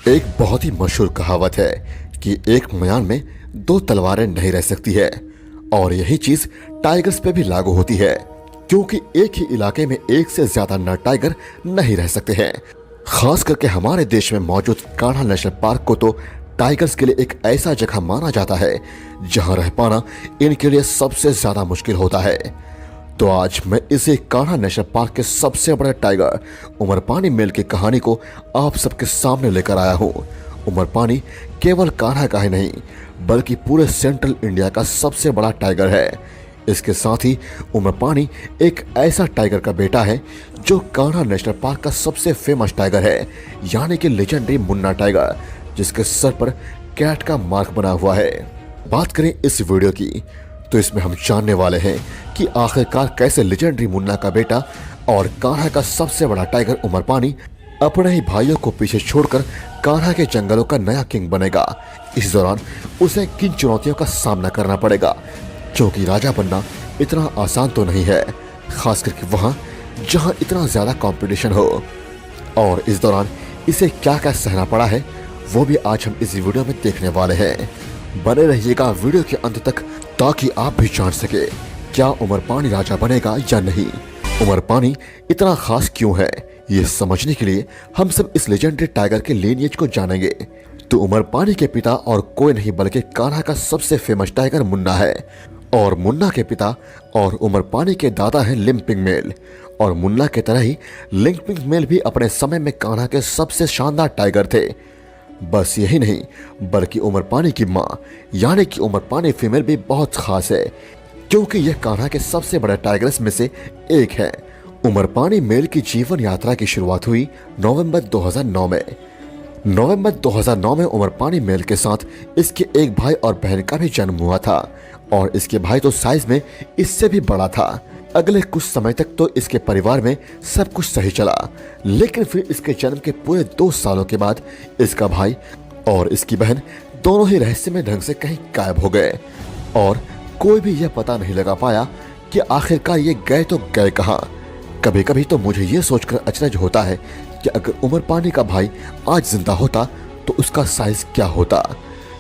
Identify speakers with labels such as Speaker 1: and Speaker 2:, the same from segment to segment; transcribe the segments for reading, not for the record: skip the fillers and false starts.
Speaker 1: एक बहुत ही मशहूर कहावत है कि एक मैदान में दो तलवारें नहीं रह सकती है और यही चीज टाइगर्स पे भी लागू होती है, क्योंकि एक ही इलाके में एक से ज्यादा नर टाइगर नहीं रह सकते हैं। खास करके हमारे देश में मौजूद कान्हा नेशनल पार्क को तो टाइगर्स के लिए एक ऐसा जगह माना जाता है जहां रह पाना इनके लिए सबसे ज्यादा मुश्किल होता है। तो आज मैं इसी कान्हा नेशनल पार्क के सबसे बड़े टाइगर उमरपानी मेल की कहानी को आप सबके सामने लेकर आया हूँ। उमरपानी केवल कान्हा का ही नहीं बल्कि पूरे सेंट्रल इंडिया का सबसे बड़ा टाइगर है। इसके साथ ही उमरपानी एक ऐसा टाइगर का बेटा है जो कान्हा नेशनल पार्क का सबसे फेमस टाइगर है, यानी कि लेजेंडरी मुन्ना टाइगर, जिसके सर पर कैट का मार्क बना हुआ है। बात करें इस वीडियो की तो इसमें हम जानने वाले हैं कि आखिरकार कैसे लेजेंडरी मुन्ना का बेटा और कान्हा का सबसे बड़ा टाइगर उमरपानी अपने ही भाइयों को पीछे छोड़कर कान्हा के जंगलों का नया किंग बनेगा। इस दौरान उसे किन चुनौतियों का सामना करना पड़ेगा, क्योंकि राजा बनना इतना आसान तो नहीं है, खास करके वहाँ जहाँ इतना ज्यादा कंपटीशन हो। और इस दौरान इसे क्या क्या सहना पड़ा है वो भी आज हम इस वीडियो में देखने वाले हैं। बने रहिएगा वीडियो के अंत तक ताकि आप भी जान सके क्या उमरपानी राजा बनेगा या नहीं। उमरपानी इतना खास क्यों है, ये समझने के लिए हम सब इस लेजेंडरी टाइगर के लीनिएज को जानेंगे। तो उमरपानी के पिता और कोई नहीं बल्कि कान्हा का सबसे फेमस टाइगर मुन्ना है, और मुन्ना के पिता और उमरपानी के दादा हैं लिंपिंग मेल। और मुन्ना की तरह ही लिंपिंग मेल भी अपने समय में कान्हा के सबसे शानदार टाइगर थे। बस यही नहीं बल्कि उमरपानी की माँ यानी कि उमरपानी फीमेल भी बहुत खास है, क्योंकि यह कान्हा के सबसे बड़े टाइगर्स में से एक है। उमरपानी मेल की जीवन यात्रा की शुरुआत हुई नवंबर 2009 में। नवंबर 2009 में उमरपानी मेल के साथ इसके एक भाई और बहन का भी जन्म हुआ था, और इसके भाई तो साइज में इससे भी बड़ा था। अगले कुछ समय तक तो इसके परिवार में सब कुछ सही चला, लेकिन फिर इसके जन्म के पूरे 2 सालों के बाद इसका भाई और इसकी बहन दोनों ही रहस्यमय ढंग से कहीं गायब हो गए, और कोई भी यह पता नहीं लगा पाया कि आखिरकार ये गए तो गए कहाँ। कभी कभी तो मुझे ये सोचकर अचरज होता है कि अगर उमरपानी का भाई आज जिंदा होता तो उसका साइज क्या होता।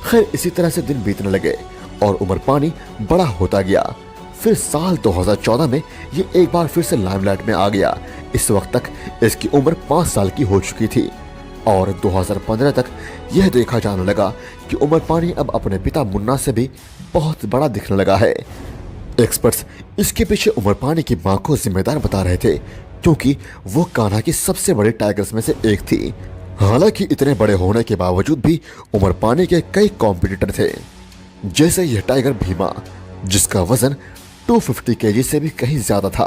Speaker 1: खैर, इसी तरह से दिन बीतने लगे और उमरपानी बड़ा होता गया। फिर साल 2014 में ये एक बार फिर से लाइमलाइट में आ गया। इस वक्त तक इसकी उम्र 5 साल की हो चुकी थी, और 2015 तक यह देखा जाने लगा कि उमरपानी अब अपने पिता मुन्ना से भी बहुत बड़ा दिखने लगा है। एक्सपर्ट्स इसके पीछे उमरपानी की मां को जिम्मेदार बता रहे थे, क्योंकि वो कान्हा की सबसे बड़े टाइगर्स में से एक थी। हालांकि इतने बड़े होने के बावजूद भी उमरपानी के कई कॉम्पिटिटर थे, जैसे यह टाइगर भीमा, जिसका वजन 250 केजी से भी कहीं ज्यादा था।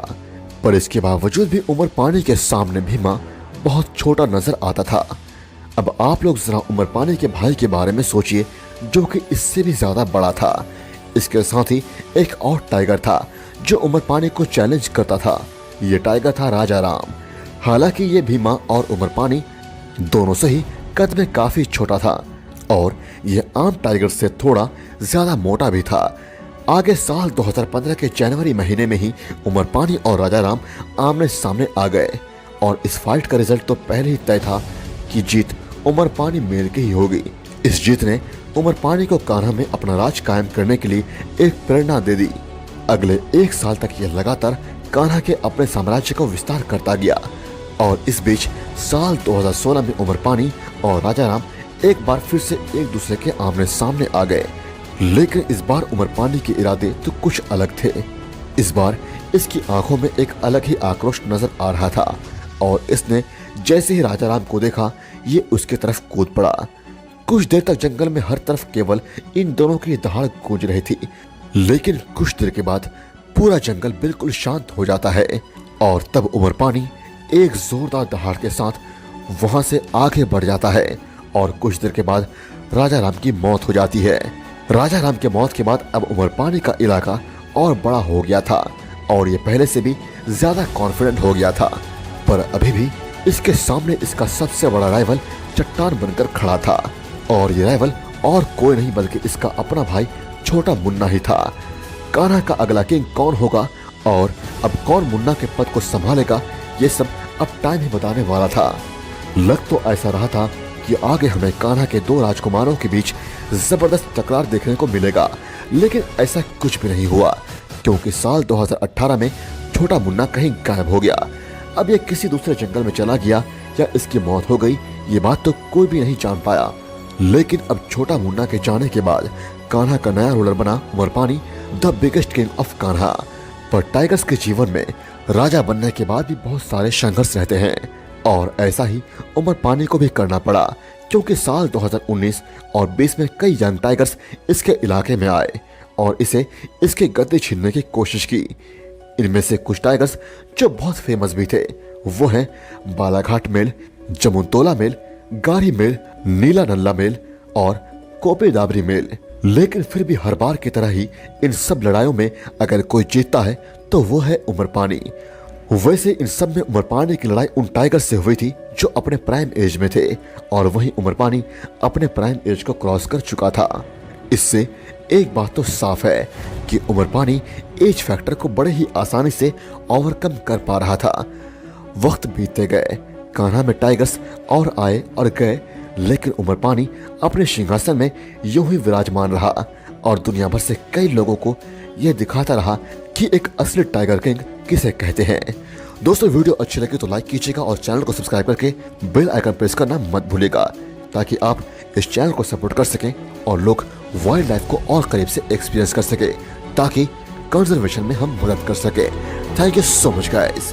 Speaker 1: पर इसके बावजूद भी उमरपानी के सामने भीमा बहुत छोटा नजर आता था। अब आप लोग जरा उमरपानी के भाई के बारे में सोचिए, जो कि इससे भी ज्यादा बड़ा था। इसके साथ ही एक और टाइगर था जो उमरपानी को चैलेंज करता था। ये टाइगर था राजा राम। हालांकि ये भीमा और उमरपानी दोनों से ही कद में काफी छोटा था, और यह आम टाइगर से थोड़ा ज्यादा मोटा भी था। आगे साल 2015 के जनवरी महीने में ही उमरपानी और राजा राम आमने सामने आ गए, और इस फाइट का रिजल्ट तो पहले ही तय था कि जीत उमरपानी मेल की ही होगी। इस जीत ने उमरपानी को कान्हा में अपना राज कायम करने के लिए एक प्रेरणा दे दी। अगले 1 साल तक यह लगातार कान्हा के अपने साम्राज्य को विस्तार करता गया, और इस बीच साल 2016 में उमरपानी और राजा राम एक बार फिर से एक दूसरे के आमने सामने आ गए। लेकिन इस बार उमरपानी के इरादे तो कुछ अलग थे। इस बार इसकी आंखों में एक अलग ही आक्रोश नजर आ रहा था, और इसने जैसे ही राजा राम को देखा ये उसके तरफ कूद पड़ा। कुछ देर तक जंगल में हर तरफ केवल इन दोनों की दहाड़ गूंज रही थी, लेकिन कुछ देर के बाद पूरा जंगल बिल्कुल शांत हो जाता है, और तब उमरपानी एक जोरदार दहाड़ के साथ वहां से आगे बढ़ जाता है, और कुछ देर के बाद राजा राम की मौत हो जाती है। राजा राम के मौत के बाद अब उमरपानी का इलाका और बड़ा हो गया था, और ये पहले से भी ज्यादा कॉन्फिडेंट हो गया था। पर अभी भी इसके सामने इसका सबसे बड़ा राइवल चट्टान बनकर खड़ा था, और ये राइवल और कोई नहीं बल्कि इसका अपना भाई छोटा मुन्ना ही था। कान्हा का अगला किंग कौन होगा और अब कौन मुन्ना के पद को संभालेगा, ये सब अब टाइम ही बताने वाला था। लग तो ऐसा रहा था कि आगे हमें कान्हा के दो राजकुमारों के बीच जबरदस्त टकरार देखने को मिलेगा, लेकिन ऐसा कुछ भी नहीं हुआ क्योंकि साल 2018 में छोटा मुन्ना कहीं गायब हो गया। अब ये किसी दूसरे जंगल में चला गया या इसकी मौत हो गई, ये बात तो कोई भी नहीं जान पाया। लेकिन अब छोटा मुन्ना के जाने के बाद कान्हा का नया रूलर बना उमर पानी, the biggest king of Kanha. पर टाइगर्स के जीवन में राजा बनने के बाद भी बहुत सारे संघर्ष रहते हैं और ऐसा ही उमर पानी को भी करना पड़ा क्योंकि साल 2019 और 20 में कई यंग टाइगर्स इसके इलाके में आए और इसके गद्दी छीनने की कोशिश की। इनमें से कुछ टाइगर्स जो बहुत फेमस भी थे वो हैं बालाघाट मेल, जमुनतोला मेल, गारी मेल, नीला नल्ला मेल और कोपेदाबरी मेल। लेकिन फिर भी हर बार की तरह ही इन सब लड़ाइयों में अगर कोई जीतता है तो वो है उमर पानी। वैसे इन सब में उमर पानी की लड़ाई उन टाइगर से हुई थी जो अपने प्राइम एज में थे और वहीं उमर पानी अपने प्राइम एज को क्रॉस कर चुका था। इससे एक बात तो साफ है कि उमर पानी एज फैक्टर को बड़े ही आसानी से ओवरकम कर पा रहा था। वक्त बीतते गए, कान्हा में टाइगर्स और आए और गए, लेकिन उमर पानी अपने सिंहासन में यूं ही विराजमान रहा और दुनिया भर से कई लोगों को यह दिखाता रहा कि एक असली टाइगर किंग किसे कहते हैं। दोस्तों, वीडियो अच्छी लगी तो लाइक कीजिएगा और चैनल को सब्सक्राइब करके बेल आइकन प्रेस करना मत भूलिएगा ताकि आप इस चैनल को सपोर्ट कर सकें और लोग वाइल्ड लाइफ को और करीब से एक्सपीरियंस कर सके ताकि कंजर्वेशन में हम मदद कर सके। Thank you so much guys.